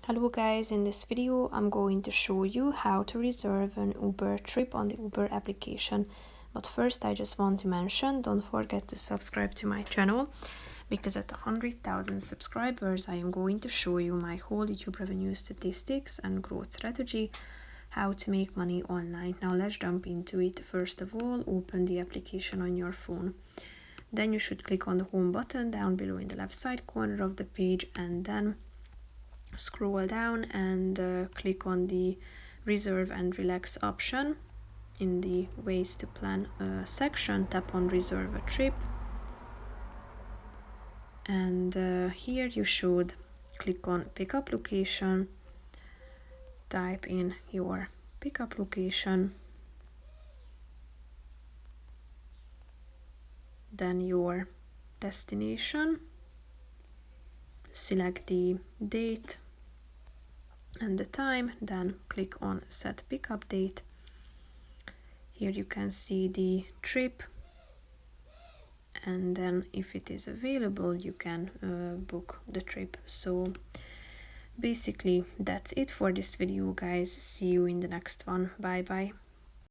Hello guys, in this video I'm going to show you how to reserve an Uber trip on the Uber application. But first I just want to mention, don't forget to subscribe to my channel, because at 100,000 subscribers I am going to show you my whole YouTube revenue statistics and growth strategy, how to make money online. Now let's jump into it. First of all, open the application on your phone. Then you should click on the home button down below in the left side corner of the page, and then scroll down and click on the reserve and relax option. In the ways to plan section, tap on reserve a trip, and here you should click on pickup location, type in your pickup location, then your destination, select the date and the time, then click on set pickup date. Here you can see the trip, and then if it is available you can book the trip. So basically that's it for this video guys. See you in the next one. Bye bye.